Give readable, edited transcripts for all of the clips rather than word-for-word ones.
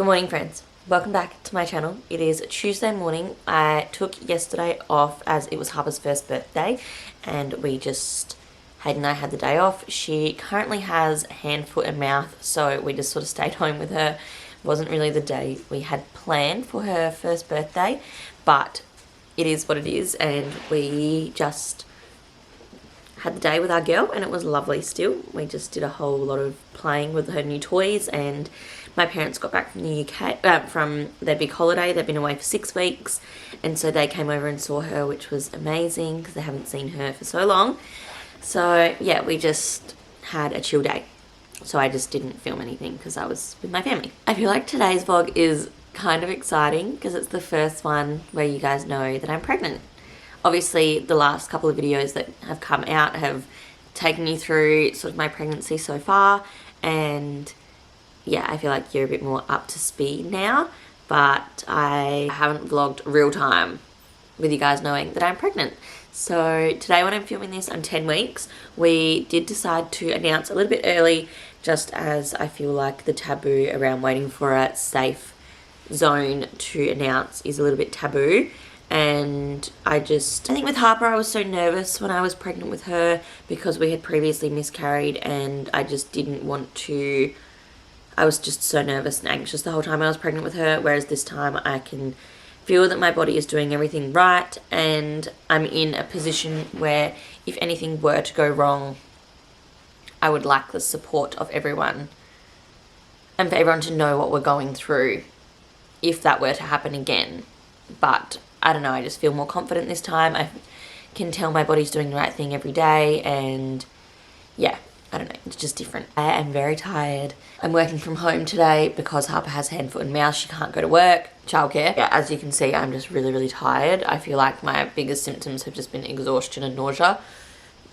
Good morning, friends. Welcome back to my channel. It is Tuesday morning. I took yesterday off as it was Harper's first birthday, and Hayden and I had the day off. She currently has hand, foot and mouth, so we just sort of stayed home with her. It wasn't really the day we had planned for her first birthday, but it is what it is, and we just had the day with our girl and it was lovely still. We just did a whole lot of playing with her new toys, and my parents got back from the UK, from their big holiday. They've been away for 6 weeks, and so they came over and saw her, which was amazing because they haven't seen her for so long. So yeah, we just had a chill day. So I just didn't film anything because I was with my family. I feel like today's vlog is kind of exciting because it's the first one where you guys know that I'm pregnant. Obviously, the last couple of videos that have come out have taken you through sort of my pregnancy so far, and yeah, I feel like you're a bit more up to speed now, but I haven't vlogged real time with you guys knowing that I'm pregnant. So today when I'm filming this, I'm 10 weeks. We did decide to announce a little bit early, just as I feel like the taboo around waiting for a safe zone to announce is a little bit taboo. And I think with Harper, I was so nervous when I was pregnant with her because we had previously miscarried, and I just didn't want to. I was just so nervous and anxious the whole time I was pregnant with her, whereas this time I can feel that my body is doing everything right, and I'm in a position where if anything were to go wrong, I would like the support of everyone and for everyone to know what we're going through if that were to happen again. But I don't know, I just feel more confident this time. I can tell my body's doing the right thing every day, and yeah, I don't know, it's just different. I am very tired. I'm working from home today because Harper has hand, foot and mouth. She can't go to work, childcare. Yeah, as you can see, I'm just really, really tired. I feel like my biggest symptoms have just been exhaustion and nausea.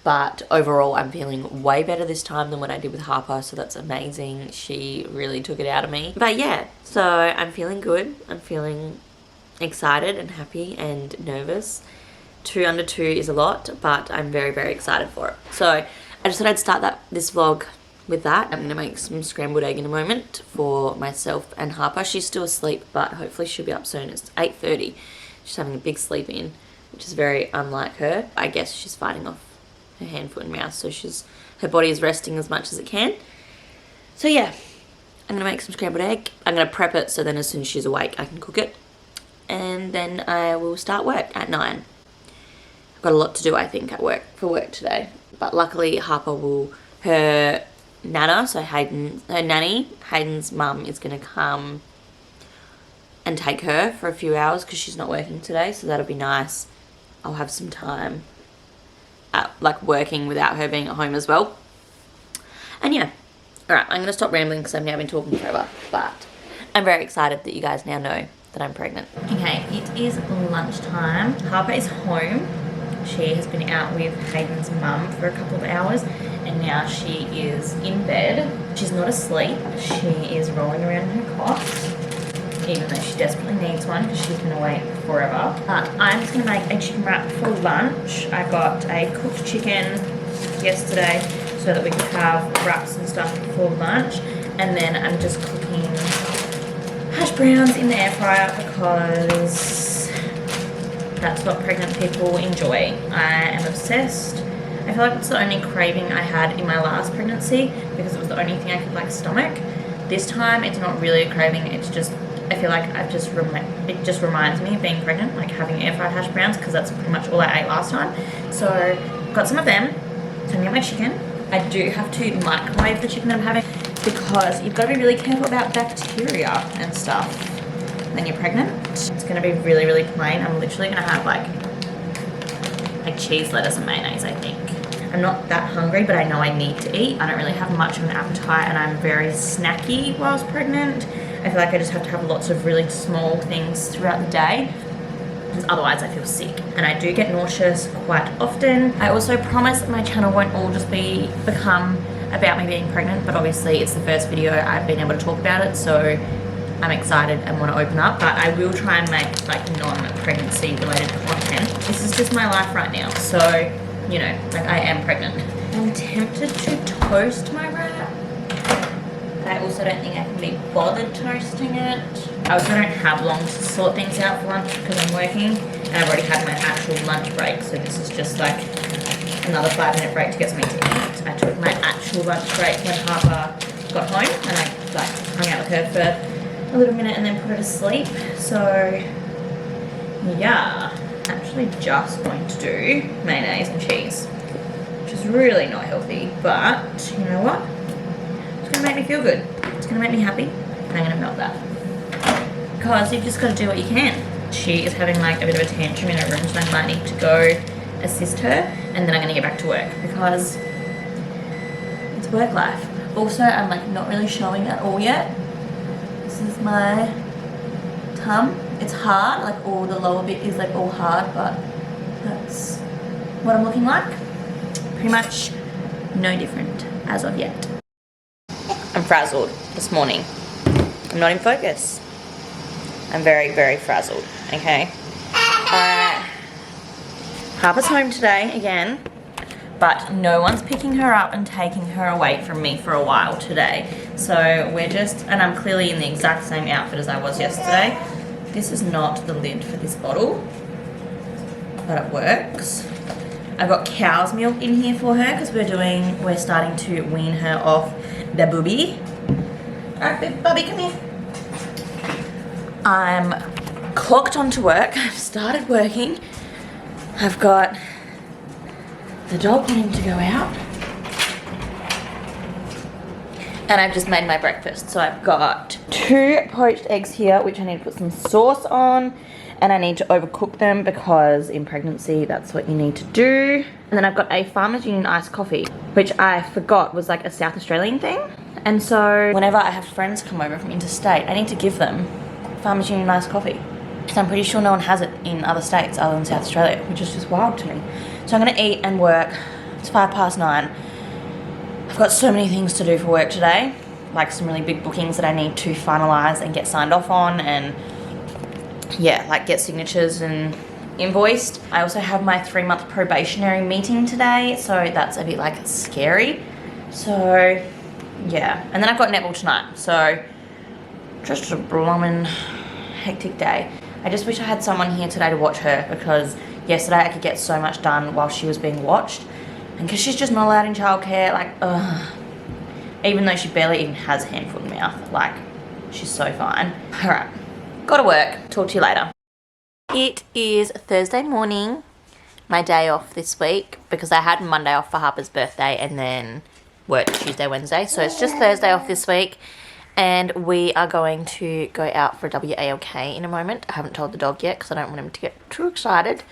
But overall, I'm feeling way better this time than when I did with Harper, so that's amazing. She really took it out of me. But yeah, so I'm feeling good. I'm feeling excited and happy and nervous. 2 under 2 is a lot, but I'm very, very excited for it. So I just thought I'd start this vlog with that. I'm going to make some scrambled egg in a moment for myself and Harper. She's still asleep, but hopefully she'll be up soon. It's 8:30. She's having a big sleep in, which is very unlike her. I guess she's fighting off her hand, foot and mouth, so her body is resting as much as it can. So yeah, I'm going to make some scrambled egg. I'm going to prep it so then as soon as she's awake I can cook it. And then I will start work at 9. I've got a lot to do, I think, for work today. But luckily her nana, so her nanny, Hayden's mum, is going to come and take her for a few hours because she's not working today, so that'll be nice. I'll have some time like working without her being at home as well. And yeah, alright, I'm going to stop rambling because I've now been talking forever, but I'm very excited that you guys now know that I'm pregnant. Okay, it is lunchtime. Harper is home. She has been out with Hayden's mum for a couple of hours, and now she is in bed. She's not asleep. She is rolling around in her cot, even though she desperately needs one because she's been awake forever. But I'm just going to make a chicken wrap for lunch. I got a cooked chicken yesterday so that we could have wraps and stuff for lunch, and then I'm just cooking hash browns in the air fryer because that's what pregnant people enjoy. I am obsessed. I feel like it's the only craving I had in my last pregnancy because it was the only thing I could like stomach. This time it's not really a craving, it's just, I feel like it just reminds me of being pregnant, like having air fried hash browns, because that's pretty much all I ate last time. So got some of them. So I'm gonna get my chicken. I do have to microwave the chicken that I'm having, because you've got to be really careful about bacteria and stuff when you're pregnant. It's going to be really, really plain. I'm literally going to have like cheese, lettuce and mayonnaise, I think. I'm not that hungry, but I know I need to eat. I don't really have much of an appetite, and I'm very snacky whilst pregnant. I feel like I just have to have lots of really small things throughout the day, because otherwise I feel sick. And I do get nauseous quite often. I also promise that my channel won't all just become about me being pregnant, but obviously it's the first video I've been able to talk about it, so I'm excited and want to open up. But I will try and make like non-pregnancy related content. This is just my life right now, so you know, like I am pregnant. I'm tempted to toast my wrap, I also don't think I can be bothered toasting it. I also don't have long to sort things out for lunch because I'm working, and I've already had my actual lunch break, so this is just like another 5-minute break to get something to eat. I took my actual lunch break when Harper got home, and I like hung out with her for a little minute and then put her to sleep. So yeah, I'm actually just going to do mayonnaise and cheese, which is really not healthy, but you know what? It's gonna make me feel good. It's gonna make me happy, and I'm gonna melt that. Because you've just gotta do what you can. She is having like a bit of a tantrum in her room, so I might need to go assist her, and then I'm gonna get back to work because it's work life. Also, I'm like not really showing at all yet. This is my tum. It's hard, like all the lower bit is like all hard, but that's what I'm looking like. Pretty much no different as of yet. I'm frazzled this morning. I'm not in focus. I'm very, very frazzled, okay? Harper's home today again, but no one's picking her up and taking her away from me for a while today. So we're just, and I'm clearly in the exact same outfit as I was yesterday. This is not the lid for this bottle, but it works. I've got cow's milk in here for her because we're starting to wean her off the booby. Alright, baby, Bobby, come here. I'm clocked onto work. I've started working. I've got the dog wanting to go out. And I've just made my breakfast. So I've got 2 poached eggs here, which I need to put some sauce on. And I need to overcook them because in pregnancy, that's what you need to do. And then I've got a Farmers Union iced coffee, which I forgot was like a South Australian thing. And so whenever I have friends come over from interstate, I need to give them Farmers Union iced coffee. So I'm pretty sure no one has it in other states other than South Australia, which is just wild to me. So I'm gonna eat and work. It's 9:05. I've got so many things to do for work today, like some really big bookings that I need to finalize and get signed off on, and yeah, like get signatures and invoiced. I also have my 3-month probationary meeting today, so that's a bit like scary. So yeah, and then I've got netball tonight, so just a blooming hectic day. I just wish I had someone here today to watch her because yesterday I could get so much done while she was being watched, and because she's just not allowed in childcare, like even though she barely even has a hand, foot and mouth, like she's so fine. All right, gotta work. Talk to you later. It is Thursday morning, my day off this week because I had Monday off for Harper's birthday and then work Tuesday, Wednesday. So it's just Thursday off this week, and we are going to go out for a WALK in a moment. I haven't told the dog yet because I don't want him to get too excited,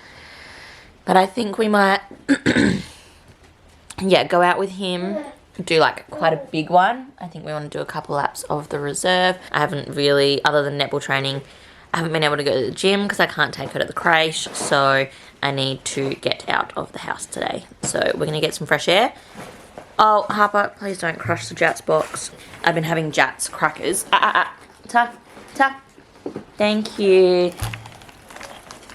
but I think we might yeah, go out with him, do like quite a big one. I think we want to do a couple laps of the reserve. I haven't really, other than netball training, I haven't been able to go to the gym because I can't take her to the creche, so I need to get out of the house today. So we're going to get some fresh air. Oh, Harper, please don't crush the Jats box. I've been having Jats crackers. Ta. Thank you.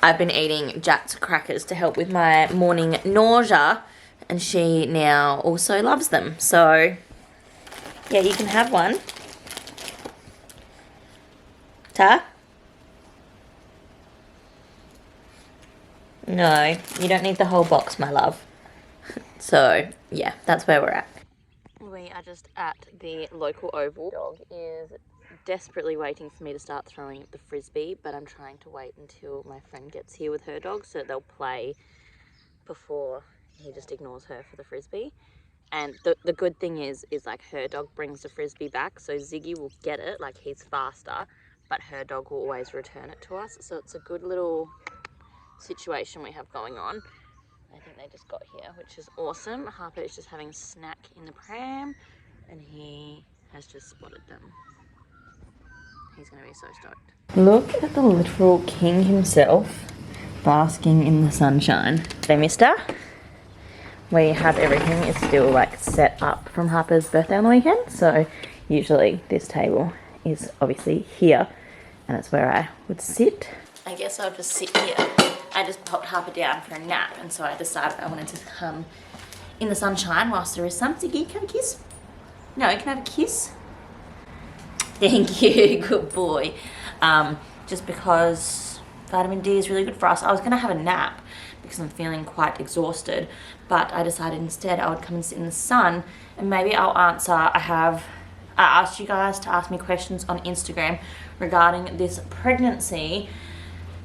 I've been eating Jats crackers to help with my morning nausea, and she now also loves them. So, yeah, you can have one. Ta? No, you don't need the whole box, my love. So, yeah, that's where we're at. We are just at the local oval. The dog is desperately waiting for me to start throwing the frisbee, but I'm trying to wait until my friend gets here with her dog so they'll play before he just ignores her for the frisbee. And the good thing is like her dog brings the frisbee back, so Ziggy will get it, like he's faster, but her dog will always return it to us. So it's a good little situation we have going on. I think they just got here, which is awesome. Harper is just having a snack in the pram, and he has just spotted them. He's going to be so stoked. Look at the literal king himself basking in the sunshine. Hey, mister. We have everything. It's still like set up from Harper's birthday on the weekend, so usually this table is obviously here, and it's where I would sit. I guess I'll just sit here. I just popped Harper down for a nap, and so I decided I wanted to come in the sunshine whilst there is some. Ziggy, can I have a kiss? No, you can have a kiss. Thank you, good boy. Just because vitamin D is really good for us. I was going to have a nap because I'm feeling quite exhausted, but I decided instead I would come and sit in the sun, and maybe I'll answer. I asked you guys to ask me questions on Instagram regarding this pregnancy,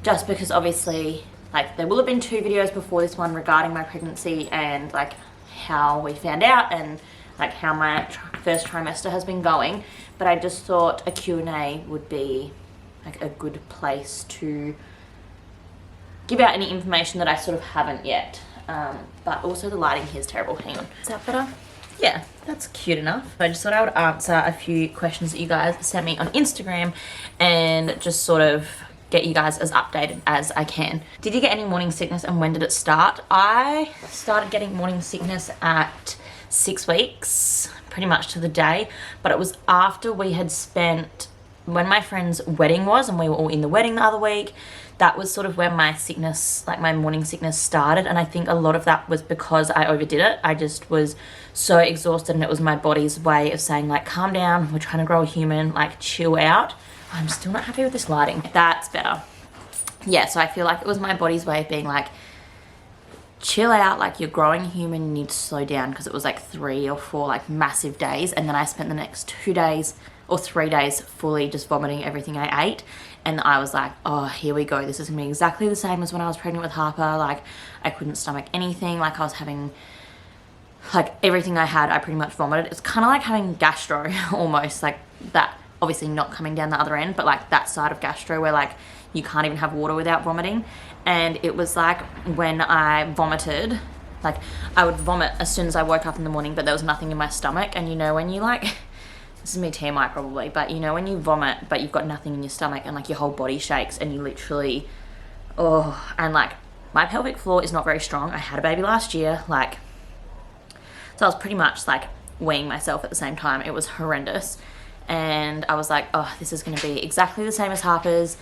just because obviously, like, there will have been 2 videos before this one regarding my pregnancy and like how we found out and like how my first trimester has been going. But I just thought a Q&A would be like a good place to give out any information that I sort of haven't yet. But also the lighting here is terrible. Hang on. Is that better? Yeah, that's cute enough. I just thought I would answer a few questions that you guys sent me on Instagram and just sort of get you guys as updated as I can. Did you get any morning sickness and when did it start? I started getting morning sickness at 6 weeks, pretty much to the day, but it was after we had spent, when my friend's wedding was and we were all in the wedding the other week. That was sort of when my sickness, like my morning sickness started, and I think a lot of that was because I overdid it. I just was so exhausted, and it was my body's way of saying like, calm down, we're trying to grow a human, like chill out. I'm still not happy with this lighting. That's better. Yeah, so I feel like it was my body's way of being like, chill out, like you're growing a human, you need to slow down, because it was like 3 or 4 like massive days, and then I spent the next 2 days or 3 days fully just vomiting everything I ate. And I was like, oh, here we go. This is gonna be exactly the same as when I was pregnant with Harper. Like, I couldn't stomach anything. Like, I was having, like, everything I had, I pretty much vomited. It's kind of like having gastro almost, like that, obviously not coming down the other end, but like that side of gastro where like you can't even have water without vomiting. And it was like when I vomited, like I would vomit as soon as I woke up in the morning, but there was nothing in my stomach. And you know when you like, this is me TMI probably, but you know when you vomit but you've got nothing in your stomach and like your whole body shakes and you literally, oh, and like my pelvic floor is not very strong. I had a baby last year, like, so I was pretty much like weighing myself at the same time. It was horrendous. And I was like, oh, this is going to be exactly the same as Harper's.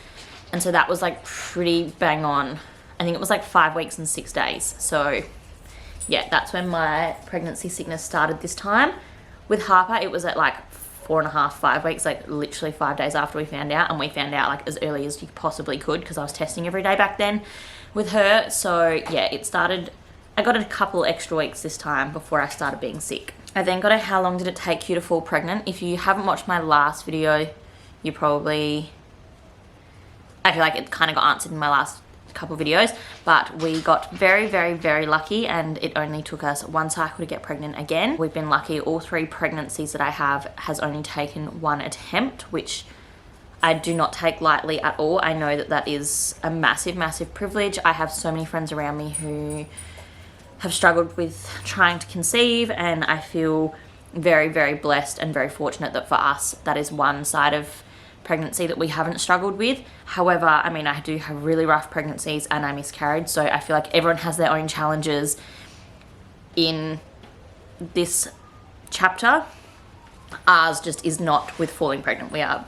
And so that was like pretty bang on. I think it was like 5 weeks and 6 days. So yeah, that's when my pregnancy sickness started this time. With Harper, it was at like 4.5, 5 weeks, like literally 5 days after we found out. And we found out like as early as you possibly could, because I was testing every day back then with her. So yeah, it started, I got a couple extra weeks this time before I started being sick. I then got a how long did it take you to fall pregnant. If you haven't watched my last video, you probably, I feel like it kind of got answered in my last couple videos, but we got very, very, very lucky, and it only took us 1 cycle to get pregnant again. We've been lucky. All 3 pregnancies that I have has only taken 1 attempt, which I do not take lightly at all. I know that that is a massive, massive privilege. I have so many friends around me who have struggled with trying to conceive, and I feel very, very blessed and very fortunate that for us, that is one side of pregnancy that we haven't struggled with. However, I mean, I do have really rough pregnancies and I miscarried, so I feel like everyone has their own challenges in this chapter. Ours just is not with falling pregnant. We are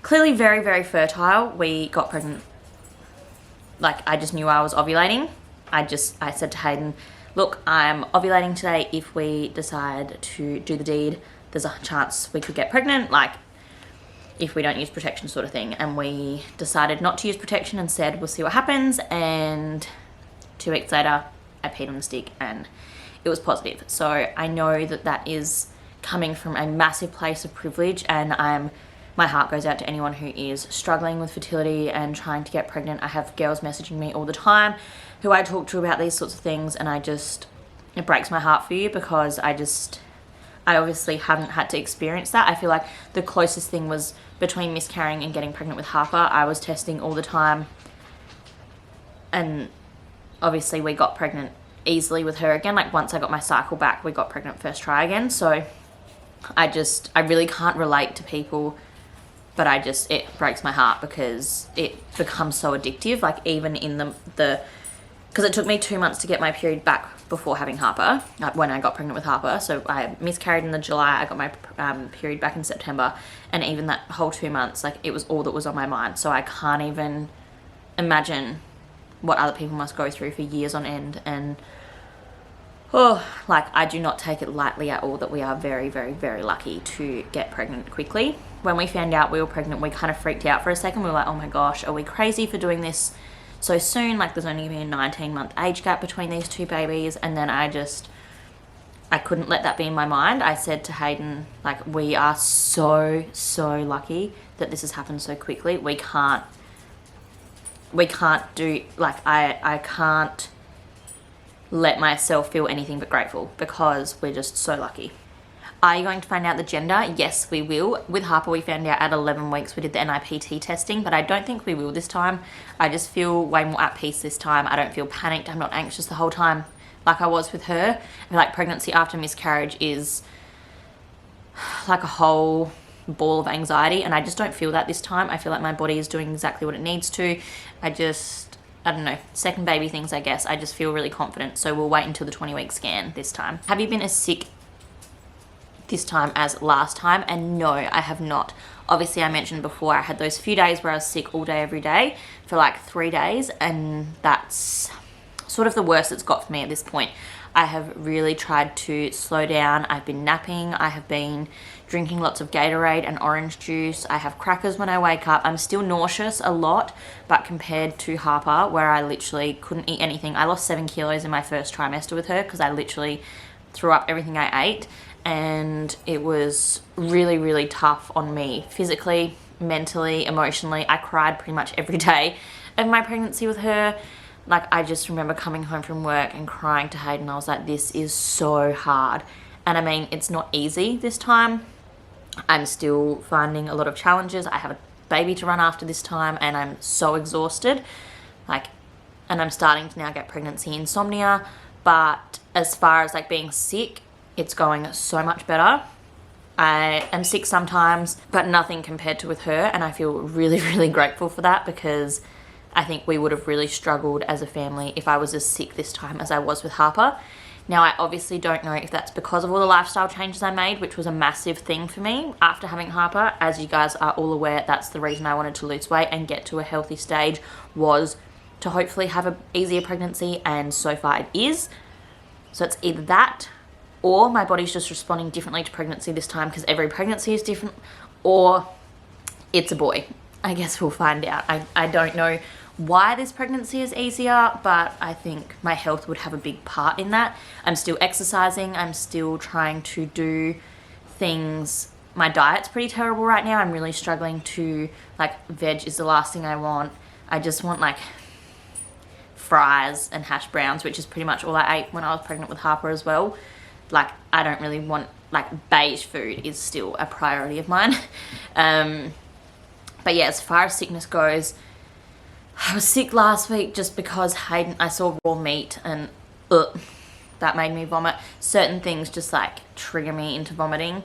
clearly very, very fertile. We got pregnant, like I just knew I was ovulating. I said to Hayden, look, I'm ovulating today. If we decide to do the deed, there's a chance we could get pregnant, like if we don't use protection sort of thing. And we decided not to use protection and said, we'll see what happens. And 2 weeks later, I peed on the stick and it was positive. So I know that that is coming from a massive place of privilege, and my heart goes out to anyone who is struggling with fertility and trying to get pregnant. I have girls messaging me all the time who I talk to about these sorts of things, and it breaks my heart for you, because I obviously haven't had to experience that. I feel like the closest thing was between miscarrying and getting pregnant with Harper. I was testing all the time, and obviously we got pregnant easily with her again. Like once I got my cycle back, we got pregnant first try again. So I really can't relate to people, but it breaks my heart because it becomes so addictive. Like even in because it took me 2 months to get my period back before having Harper, when I got pregnant with Harper. So I miscarried in the July, I got my period back in September, and even that whole 2 months, like it was all that was on my mind. So I can't even imagine what other people must go through for years on end. And like I do not take it lightly at all that we are very, very, very lucky to get pregnant quickly. when we found out we were pregnant, we kind of freaked out for a second. We were like, oh my gosh, are we crazy for doing this so soon? Like, there's only going to be a 19-month age gap between these two babies. And then I couldn't let that be in my mind. I said to Hayden, like, we are so lucky that this has happened so quickly. We can't do, like, I can't let myself feel anything but grateful because we're just so lucky. Are you going to find out the gender? Yes, we will. With Harper, we found out at 11 weeks. We did the NIPT testing, but I don't think we will this time. I just feel way more at peace this time. I don't feel panicked. I'm not anxious the whole time like I was with her. I feel like pregnancy after miscarriage is like a whole ball of anxiety, and I just don't feel that this time. I feel like my body is doing exactly what it needs to. I don't know, second baby things, I guess. I just feel really confident. So we'll wait until the 20-week scan this time. Have you been as sick this time as last time? And no, I have not. Obviously, I mentioned before, I had those few days where I was sick all day, every day for like 3 days. And that's sort of the worst it's got for me at this point. I have really tried to slow down. I've been napping. I have been drinking lots of Gatorade and orange juice. I have crackers when I wake up. I'm still nauseous a lot, but compared to Harper, where I literally couldn't eat anything. I lost 7 kilos in my first trimester with her because I literally threw up everything I ate, and it was really tough on me physically, mentally, emotionally. I cried pretty much every day of my pregnancy with her. Like, I just remember coming home from work and crying to Hayden. I was like, this is so hard. And I mean, it's not easy this time. I'm still finding a lot of challenges. I have a baby to run after this time, and I'm so exhausted. Like, and I'm starting to now get pregnancy insomnia. But as far as like being sick, it's going so much better. I am sick sometimes, but nothing compared to with her. And I feel really grateful for that, because I think we would have really struggled as a family if I was as sick this time as I was with Harper. Now, I obviously don't know if that's because of all the lifestyle changes I made, which was a massive thing for me after having Harper. As you guys are all aware, that's the reason I wanted to lose weight and get to a healthy stage, was to hopefully have an easier pregnancy, and so far it is. So it's either that, or my body's just responding differently to pregnancy this time because every pregnancy is different, or it's a boy. I guess we'll find out. I don't know why this pregnancy is easier, but I think my health would have a big part in that. I'm still exercising. I'm still trying to do things. My diet's pretty terrible right now. I'm really struggling to, like, veg is the last thing I want. I just want like fries and hash browns, which is pretty much all I ate when I was pregnant with Harper as well. Like, I don't really want, like, beige food is still a priority of mine. But yeah, as far as sickness goes, I was sick last week just because I saw raw meat and that made me vomit. Certain things just like trigger me into vomiting,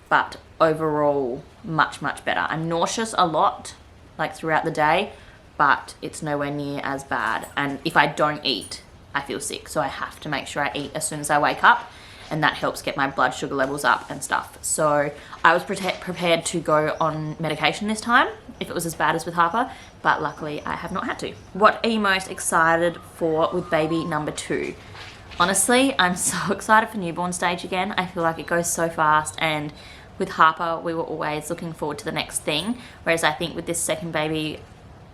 but overall much better. I'm nauseous a lot, like throughout the day, but it's nowhere near as bad. And if I don't eat, I feel sick. So I have to make sure I eat as soon as I wake up, and that helps get my blood sugar levels up and stuff. So I was prepared to go on medication this time if it was as bad as with Harper, but luckily I have not had to. What are you most excited for with baby number 2? Honestly, I'm so excited for newborn stage again. I feel like it goes so fast, and with Harper, we were always looking forward to the next thing. Whereas I think with this second baby,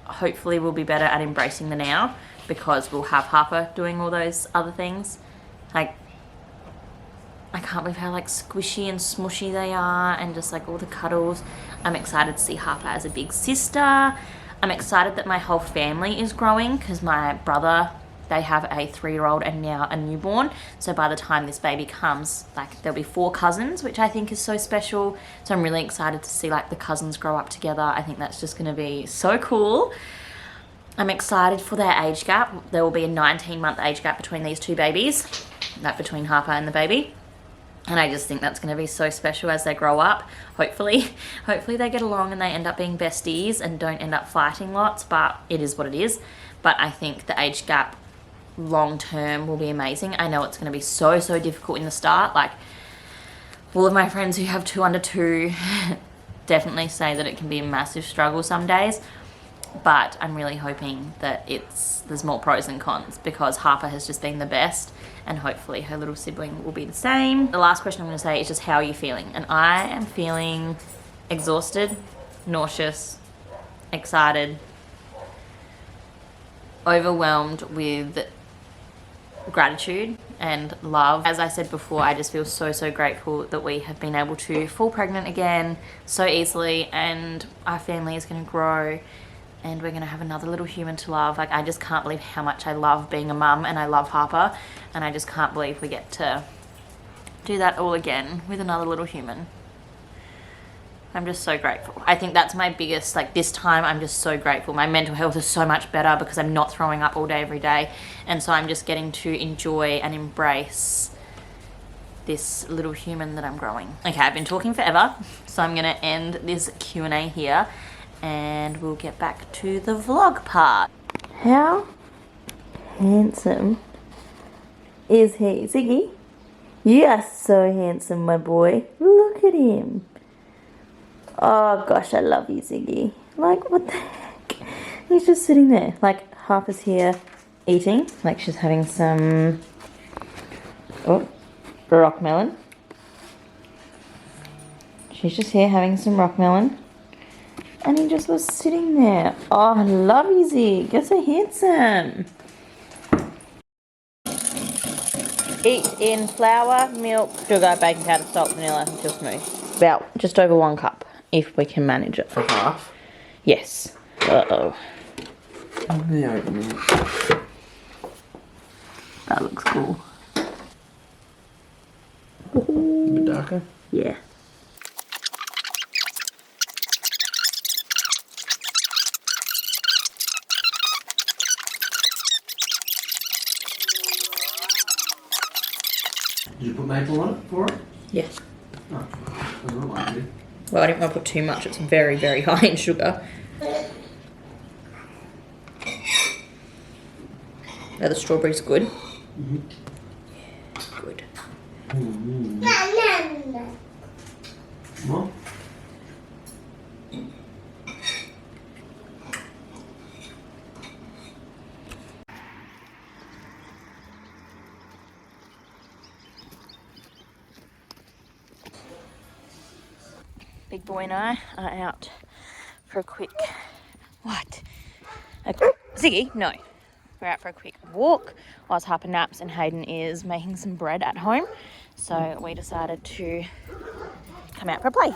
hopefully we'll be better at embracing the now, because we'll have Harper doing all those other things. Like, I can't believe how like squishy and smushy they are, and just like all the cuddles. I'm excited to see Harper as a big sister. I'm excited that my whole family is growing, because my brother, they have a 3-year-old and now a newborn. So by the time this baby comes, like, there'll be 4 cousins, which I think is so special. So I'm really excited to see like the cousins grow up together. I think that's just going to be so cool. I'm excited for their age gap. There will be a 19-month age gap between these two babies, like between Harper and the baby. And I just think that's going to be so special as they grow up. Hopefully they get along and they end up being besties and don't end up fighting lots, but it is what it is. But I think the age gap long term will be amazing. I know it's going to be so difficult in the start. Like, all of my friends who have 2 under 2 definitely say that it can be a massive struggle some days. But I'm really hoping that there's more pros than cons, because Harper has just been the best, and hopefully her little sibling will be the same. The last question I'm going to say is just, how are you feeling? And I am feeling exhausted, nauseous, excited, overwhelmed with gratitude and love. As I said before, I just feel so grateful that we have been able to fall pregnant again so easily, and our family is going to grow and we're going to have another little human to love. Like, I just can't believe how much I love being a mum, and I love Harper, and I just can't believe we get to do that all again with another little human. I'm just so grateful. I think that's my biggest, like, this time I'm just so grateful. My mental health is so much better because I'm not throwing up all day every day, and so I'm just getting to enjoy and embrace this little human that I'm growing. Okay, I've been talking forever, so I'm gonna end this Q&A here and we'll get back to the vlog part. How handsome is he? Ziggy, you are so handsome, my boy. Look at him. Oh gosh, I love you, Ziggy. Like, what the heck? He's just sitting there. Like, Harper's here eating. Like, she's having some rock melon. She's just here having some rock melon. And he just was sitting there. Oh, I love you, Zig. You're so handsome. Eat in flour, milk, sugar, baking powder, salt, vanilla until smooth. About just over 1 cup, if we can manage it. For half? Yes. Uh-oh. The oatmeal. That looks cool. A bit darker? Yeah. Did you put maple on it for it? Yes. Oh, doesn't look like it. Well, I didn't want to put too much. It's very high in sugar. Are the strawberries good? Mm-hmm. Yeah, good. Mm-hmm. Well, Big boy and I are out for a quick... What? Ziggy? No. We're out for a quick walk whilst Harper naps and Hayden is making some bread at home. So we decided to come out for a play.